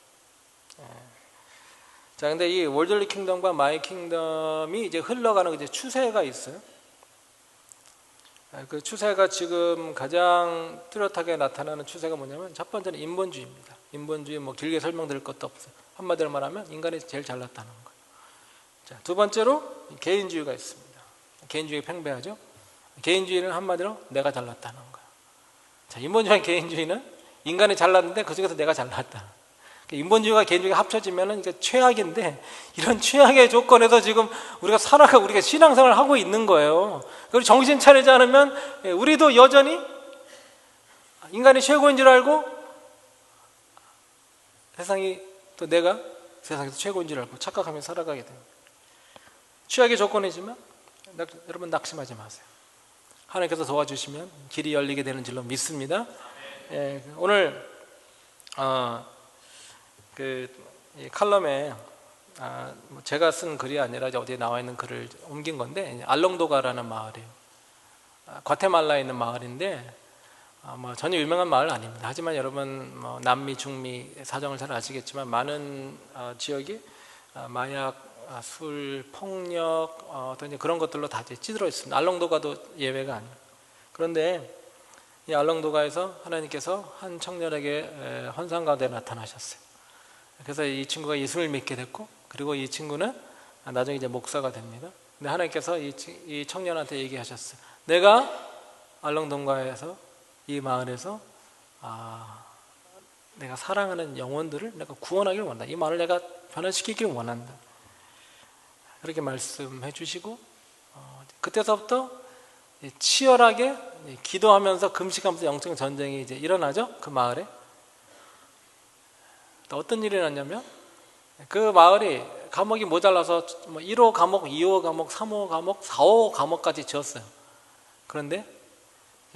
자, 근데 이 월들리 킹덤과 마이 킹덤이 이제 흘러가는 이제 추세가 있어요. 그 추세가 지금 가장 뚜렷하게 나타나는 추세가 뭐냐면 첫 번째는 인본주의입니다. 인본주의 뭐 길게 설명드릴 것도 없어요. 한마디로 말하면 인간이 제일 잘났다는 거예요. 자, 두 번째로 개인주의가 있습니다. 개인주의 팽배하죠. 개인주의는 한마디로 내가 잘났다는 거예요. 자, 인본주의와 개인주의는 인간이 잘났는데 그 중에서 내가 잘났다. 인본주의와 개인주의가 합쳐지면은 이게 최악인데, 이런 최악의 조건에서 지금 우리가 우리가 신앙생활을 하고 있는 거예요. 그리고 정신 차리지 않으면 우리도 여전히 인간이 최고인 줄 알고 세상이 또 내가 세상에서 최고인 줄 알고 착각하며 살아가게 됩니다. 최악의 조건이지만 여러분 낙심하지 마세요. 하나님께서 도와주시면 길이 열리게 되는 줄로 믿습니다. 오늘 이 칼럼에 제가 쓴 글이 아니라 어디에 나와 있는 글을 옮긴 건데, 알롱도가라는 마을이에요. 과테말라에 있는 마을인데 뭐 전혀 유명한 마을 아닙니다. 하지만 여러분 뭐 남미, 중미 사정을 잘 아시겠지만 많은 지역이 마약, 술, 폭력 어떤 그런 것들로 다 찌들어 있습니다. 알롱도가도 예외가 아니에요. 그런데 이 알롱도가에서 하나님께서 한 청년에게 환상 가운데 나타나셨어요. 그래서 이 친구가 예수를 믿게 됐고, 그리고 이 친구는 나중에 이제 목사가 됩니다. 근데 하나님께서 이 청년한테 얘기하셨어요. 내가 알롱도가에서 이 마을에서 내가 사랑하는 영혼들을 내가 구원하기를 원한다. 이 마을을 내가 변화시키기를 원한다. 그렇게 말씀해 주시고 그때서부터 치열하게 기도하면서 금식하면서 영적 전쟁이 이제 일어나죠. 그 마을에. 또 어떤 일이 일어났냐면 그 마을이 과목이 모자라서 1호 과목, 2호 과목, 3호 과목, 4호 과목까지 지었어요. 그런데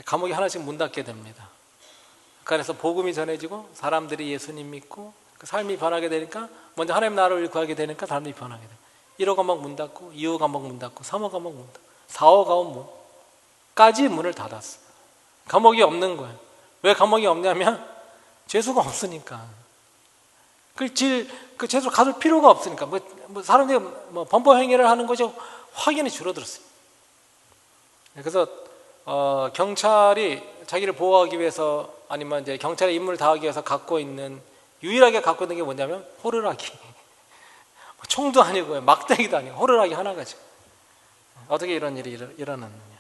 과목이 하나씩 문 닫게 됩니다. 그래서 복음이 전해지고 사람들이 예수님 믿고 그 삶이 변하게 되니까, 먼저 하나님 나라를 구하게 되니까 사람들이 변하게 돼요. 1호 과목 문 닫고, 2호 과목 문 닫고, 3호 과목 문 닫고, 4호 과목까지 문을 닫았어요. 과목이 없는 거예요. 왜 과목이 없냐면 죄수가 없으니까. 그 죄수 가둘 필요가 없으니까. 뭐 사람들이 범법 행위를 하는 것이 확연히 줄어들었어요. 그래서 경찰이 자기를 보호하기 위해서, 아니면 이제 경찰의 임무를 다하기 위해서 유일하게 갖고 있는 게 뭐냐면 호루라기. 총도 아니고 막대기도 아니고 호루라기 하나 가지고. 어떻게 이런 일이 일어났느냐?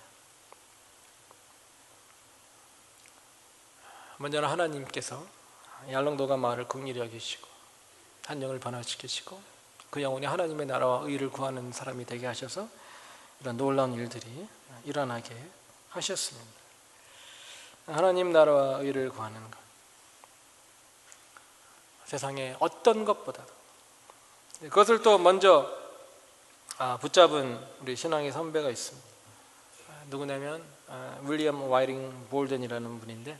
먼저는 하나님께서 알롱도가 마을을 긍휼히 여기시고 한 영을 변화시키시고 그 영혼이 하나님의 나라와 의를 구하는 사람이 되게 하셔서 이런 놀라운 일들이 일어나게 하셨습니다. 하나님 나라와 의를 구하는 것, 세상의 어떤 것보다도 그것을 또 먼저 붙잡은 우리 신앙의 선배가 있습니다. 누구냐면 윌리엄 와이링 볼든이라는 분인데,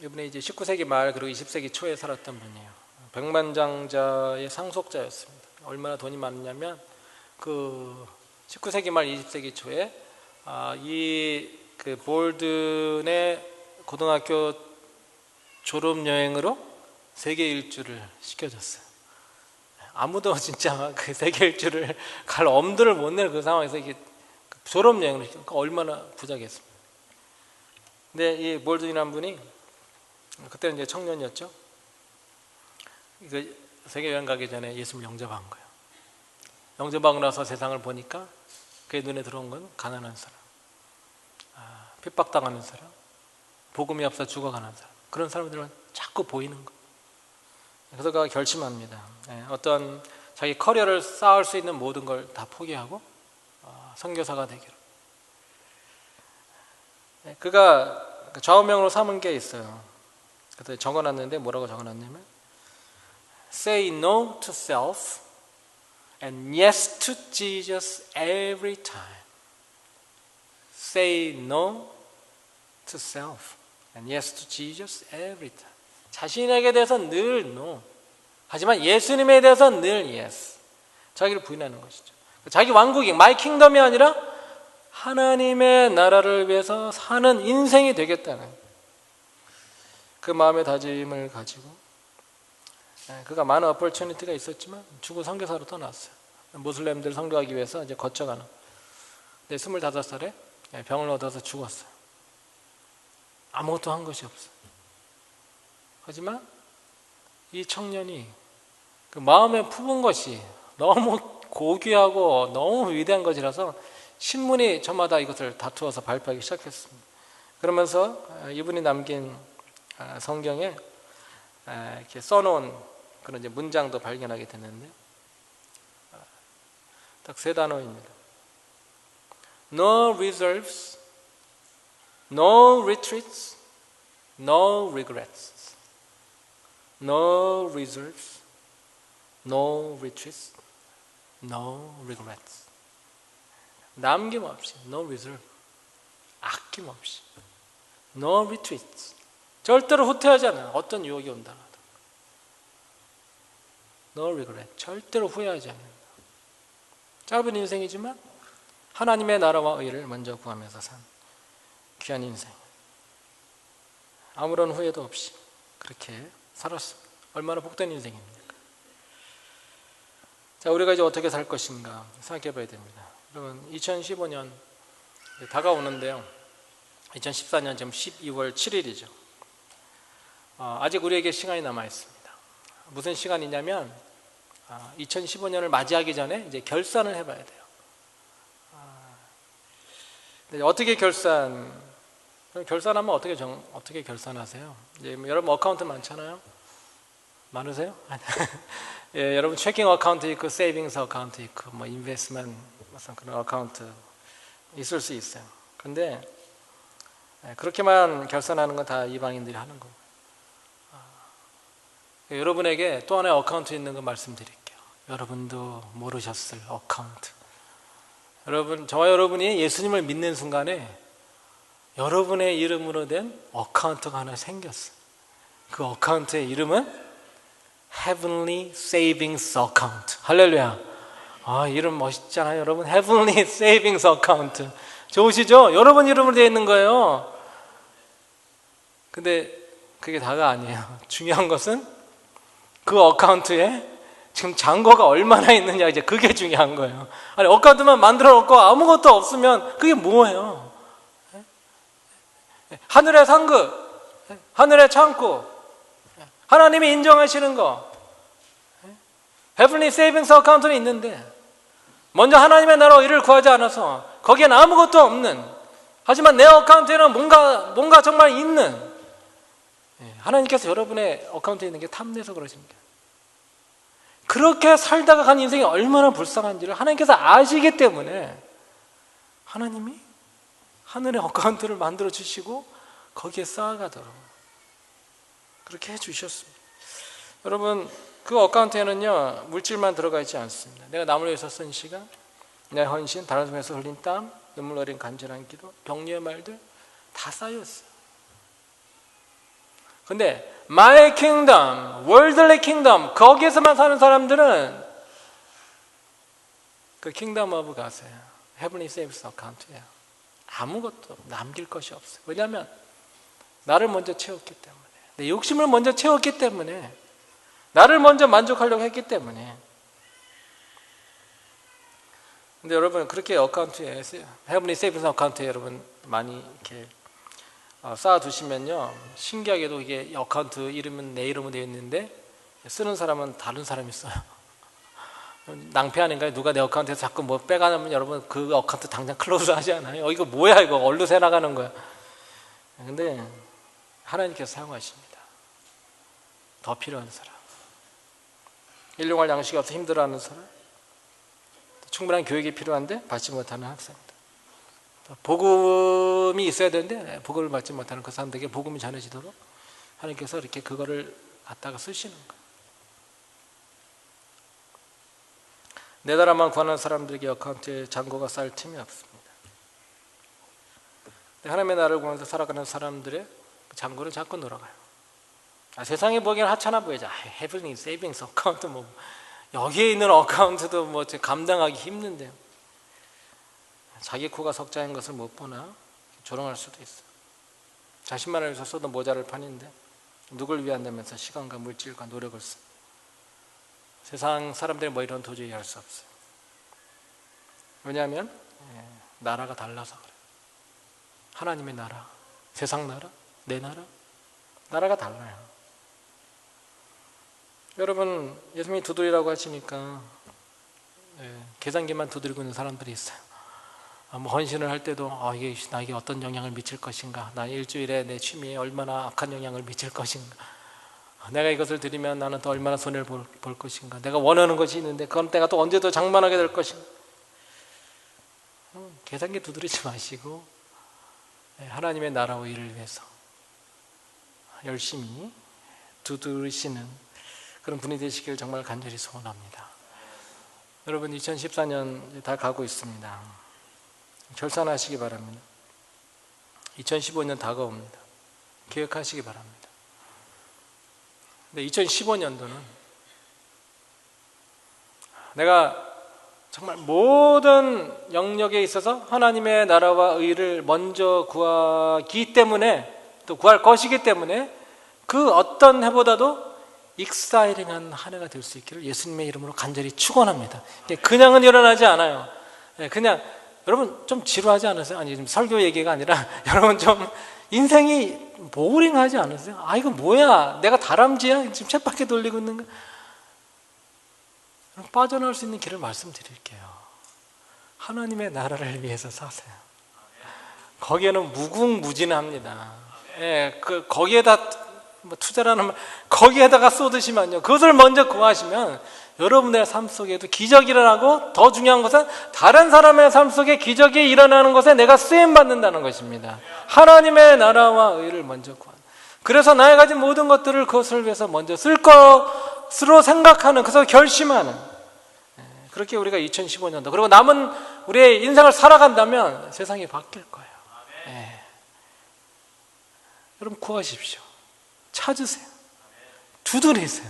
이분이 이제 19세기 말 그리고 20세기 초에 살았던 분이에요. 백만장자의 상속자였습니다. 얼마나 돈이 많냐면 그 19세기 말 20세기 초에 그 볼든의 고등학교 졸업 여행으로 세계 일주를 시켜줬어요. 아무도 진짜 그 세계 일주를 갈 엄두를 못 내는 그 상황에서 이게 졸업여행을 시키니까 얼마나 부자겠습니까? 근데 이 몰든이라는 분이 그때는 이제 청년이었죠. 세계 여행 가기 전에 예수를 영접한 거예요. 영접하고 나서 세상을 보니까 그의 눈에 들어온 건 가난한 사람, 핍박당하는 사람, 복음이 없어 죽어가는 사람, 그런 사람들만 자꾸 보이는 거예요. 그래서 그가 결심합니다. 어떤 자기 커리어를 쌓을 수 있는 모든 걸 다 포기하고 선교사가 되기로. 그가 좌우명으로 삼은 게 있어요. 그래서 적어놨는데 뭐라고 적어놨냐면 Say no to self and yes to Jesus every time. Say no to self and yes to Jesus every time. 자신에게 대해서 늘 no. 하지만 예수님에 대해서 늘 yes. 자기를 부인하는 것이죠. 자기 왕국이 my kingdom이 아니라 하나님의 나라를 위해서 사는 인생이 되겠다는 그 마음의 다짐을 가지고 그가 많은 어퍼튜니티가 있었지만 중국 선교사로 떠났어요. 모슬렘들 선교하기 위해서 이제 거쳐가는. 근데 25살에 병을 얻어서 죽었어요. 아무것도 한 것이 없어요. 하지만 이 청년이 그 마음에 품은 것이 너무 고귀하고 너무 위대한 것이라서 신문이 저마다 이것을 다투어서 발표하기 시작했습니다. 그러면서 이분이 남긴 성경에 이렇게 써놓은 그런 이제 문장도 발견하게 됐는데 딱 3단어입니다. No reserves, no retreats, no regrets. No reserves, no retreats, no regrets. 남김없이, no reserve, 아낌없이, no retreats. 절대로 후퇴하지 않아요. 어떤 유혹이 온다 하더라도. No regret, 절대로 후회하지 않는다. 짧은 인생이지만 하나님의 나라와 의를 먼저 구하면서 산 귀한 인생. 아무런 후회도 없이 그렇게 살았습니다. 얼마나 복된 인생입니까? 자, 우리가 이제 어떻게 살 것인가 생각해 봐야 됩니다. 여러분, 2015년 다가오는데요. 2014년 지금 12월 7일이죠. 아직 우리에게 시간이 남아 있습니다. 무슨 시간이냐면 2015년을 맞이하기 전에 이제 결산을 해봐야 돼요. 어떻게 결산하면 어떻게 결산하세요? 이제 여러분 어카운트 많잖아요. 많으세요? 예, 여러분 체킹 어카운트 있고 세이빙스 어카운트 있고 뭐 인베스트먼트 무슨 그런 어카운트 있을 수 있어요. 그런데 그렇게만 결산하는 건 다 이방인들이 하는 거고. 여러분에게 또 하나의 어카운트 있는 거 말씀드릴게요. 여러분도 모르셨을 어카운트. 여러분, 저와 여러분이 예수님을 믿는 순간에 여러분의 이름으로 된 어카운트가 하나 생겼어요. 그 어카운트의 이름은 Heavenly Savings Account. 할렐루야. 이름 멋있잖아요, 여러분. Heavenly Savings Account. 좋으시죠? 여러분 이름으로 되어 있는 거예요. 근데 그게 다가 아니에요. 중요한 것은 그 어카운트에 지금 잔고가 얼마나 있느냐, 이제 그게 중요한 거예요. 아니, 어카운트만 만들어 놓고 아무것도 없으면 그게 뭐예요? 하늘의 상급, 하늘의 창고, 하나님이 인정하시는 거, Heavenly Savings Account는 있는데 먼저 하나님의 나라 의를 구하지 않아서 거기엔 아무것도 없는, 하지만 내 어카운트에는 뭔가 정말 있는, 하나님께서 여러분의 어카운트에 있는 게 탐내서 그러십니다. 그렇게 살다가 간 인생이 얼마나 불쌍한지를 하나님께서 아시기 때문에 하나님이 하늘의 어카운트를 만들어 주시고 거기에 쌓아가도록 그렇게 해주셨습니다. 여러분, 그 어카운트에는요 물질만 들어가 있지 않습니다. 내가 남을 위해서 쓴 시간, 내 헌신, 다른 손에서 흘린 땀, 눈물 어린 간절한 기도, 격려의 말들 다 쌓였어요. 근데 My Kingdom, Worldly Kingdom, 거기에서만 사는 사람들은 그 Kingdom of God이에요. Heavenly Savings Account예요. 아무것도 남길 것이 없어요. 왜냐하면 나를 먼저 채웠기 때문에, 내 욕심을 먼저 채웠기 때문에, 나를 먼저 만족하려고 했기 때문에 근데 여러분 그렇게 어카운트에 헤븐리 세이빙스 어카운트에 여러분 많이 이렇게 쌓아두시면요, 신기하게도 이게 어카운트 이름은 내 이름으로 되어 있는데 쓰는 사람은 다른 사람이 써요. 낭패 아닌가요? 누가 내 어카운트에서 자꾸 뭐 빼가면 여러분 그 어카운트 당장 클로즈 하지 않아요? 이거 뭐야, 이거 얼로 새 나가는 거야. 근데 하나님께서 사용하십니다. 더 필요한 사람, 일용할 양식이 없어 힘들어하는 사람, 충분한 교육이 필요한데 받지 못하는 학생들, 복음이 있어야 되는데 복음을 받지 못하는 그 사람들에게 복음이 전해지도록 하나님께서 이렇게 그거를 갖다가 쓰시는 거예요. 내 나라만 구하는 사람들에게 어카운트에 잔고가 쌓일 틈이 없습니다. 하나님의 나라를 구하면서 살아가는 사람들의 잔고는 자꾸 늘어가요. 세상에 보기에는 하찮아 보이죠. 헤븐리 세이빙스 어카운트, 뭐 여기에 있는 어카운트도 뭐 감당하기 힘든데요. 자기 코가 석자인 것을 못 보나 조롱할 수도 있어요. 자신만을 위해서 쏟은 모자를 파는데 누굴 위한다면서 시간과 물질과 노력을 써. 세상 사람들이 뭐 이런 도저히 할 수 없어요. 왜냐하면 나라가 달라서 그래요. 하나님의 나라, 세상 나라, 내 나라, 나라가 달라요. 여러분 예수님이 두드리라고 하시니까 계산기만 두드리고 있는 사람들이 있어요. 뭐 헌신을 할 때도 이게 나에게 어떤 영향을 미칠 것인가, 나 일주일에 내 취미에 얼마나 악한 영향을 미칠 것인가, 내가 이것을 드리면 나는 또 얼마나 손해를 볼 것인가, 내가 원하는 것이 있는데 그건 내가 또 언제 더 장만하게 될 것인가. 계산기 두드리지 마시고 하나님의 나라와 일을 위해서 열심히 두드리시는 그런 분이 되시길 정말 간절히 소원합니다. 여러분 2014년 다 가고 있습니다. 결산하시기 바랍니다. 2015년 다가옵니다. 계획하시기 바랍니다. 근데 2015년도는 내가 정말 모든 영역에 있어서 하나님의 나라와 의를 먼저 구하기 때문에, 또 구할 것이기 때문에 그 어떤 해보다도 익사이링한 한 해가 될 수 있기를 예수님의 이름으로 간절히 축원합니다. 그냥은 일어나지 않아요. 그냥 여러분 좀 지루하지 않으세요? 아니 지금 설교 얘기가 아니라 여러분 좀 인생이 보링하지 않으세요? 이거 뭐야, 내가 다람쥐야? 지금 쳇바퀴 돌리고 있는 거. 빠져나올 수 있는 길을 말씀드릴게요. 하나님의 나라를 위해서 사세요. 거기에는 무궁무진합니다. 거기에다 투자라는 말, 거기에다가 쏟으시면요, 그것을 먼저 구하시면 여러분의 삶 속에도 기적이 일어나고, 더 중요한 것은 다른 사람의 삶 속에 기적이 일어나는 것에 내가 쓰임받는다는 것입니다. 하나님의 나라와 의를 먼저 구하는, 그래서 나의 가진 모든 것들을 그것을 위해서 먼저 쓸 것으로 생각하는, 그래서 결심하는, 그렇게 우리가 2015년도 그리고 남은 우리의 인생을 살아간다면 세상이 바뀔 거예요. 여러분 구하십시오. 찾으세요. 두드리세요.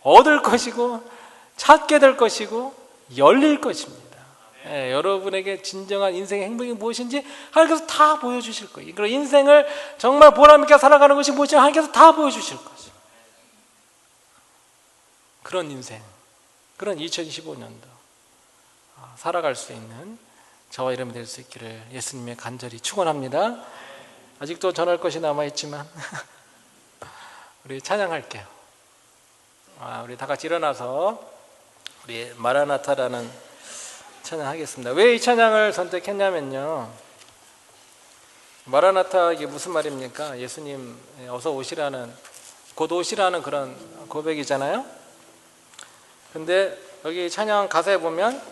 얻을 것이고 찾게 될 것이고 열릴 것입니다. 여러분에게 진정한 인생의 행복이 무엇인지 하나님께서 다 보여주실 거예요. 그리고 인생을 정말 보람있게 살아가는 것이 무엇인지 하나님께서 다 보여주실 것이에요. 그런 인생, 그런 2015년도 살아갈 수 있는 저와 여러분이 될 수 있기를 예수님의 간절히 축원합니다. 아직도 전할 것이 남아있지만 우리 찬양할게요. 우리 다 같이 일어나서 우리 마라나타라는 찬양하겠습니다. 왜 이 찬양을 선택했냐면요, 마라나타 이게 무슨 말입니까? 예수님 어서 오시라는, 곧 오시라는 그런 고백이잖아요. 근데 여기 찬양 가사에 보면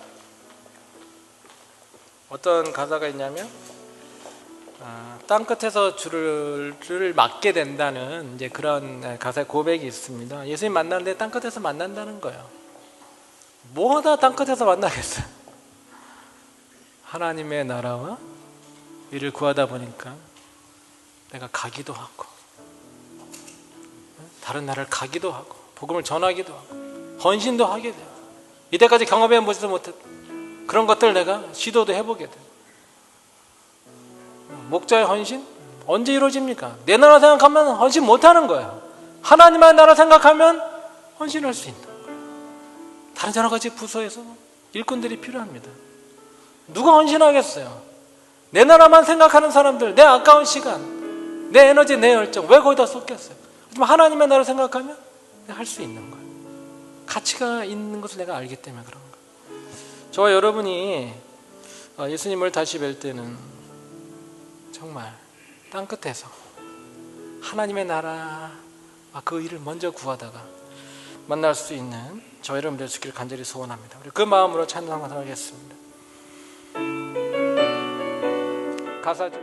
어떤 가사가 있냐면 땅 끝에서 주를 맞게 된다는 이제 그런 가사의 고백이 있습니다. 예수님 만나는데 땅 끝에서 만난다는 거예요. 뭐하다 땅 끝에서 만나겠어요? 하나님의 나라와 이를 구하다 보니까 내가 가기도 하고 다른 나라를 가기도 하고 복음을 전하기도 하고 헌신도 하게 돼요. 이때까지 경험해 보지도 못했던 그런 것들 내가 시도도 해보게 돼요. 목자의 헌신 언제 이루어집니까? 내 나라 생각하면 헌신 못하는 거예요. 하나님의 나라 생각하면 헌신할 수 있는 거예요. 다른 여러 가지 부서에서 일꾼들이 필요합니다. 누가 헌신하겠어요? 내 나라만 생각하는 사람들, 내 아까운 시간, 내 에너지, 내 열정 왜 거기다 쏟겠어요? 하지만 하나님의 나라를 생각하면 할 수 있는 거예요. 가치가 있는 것을 내가 알기 때문에 그런 거예요. 저와 여러분이 예수님을 다시 뵐 때는 정말 땅끝에서 하나님의 나라 그 일을 먼저 구하다가 만날 수 있는 저 여러분 될 수 있기를 간절히 소원합니다. 우리 그 마음으로 찬양하도록 하겠습니다. 가사 좀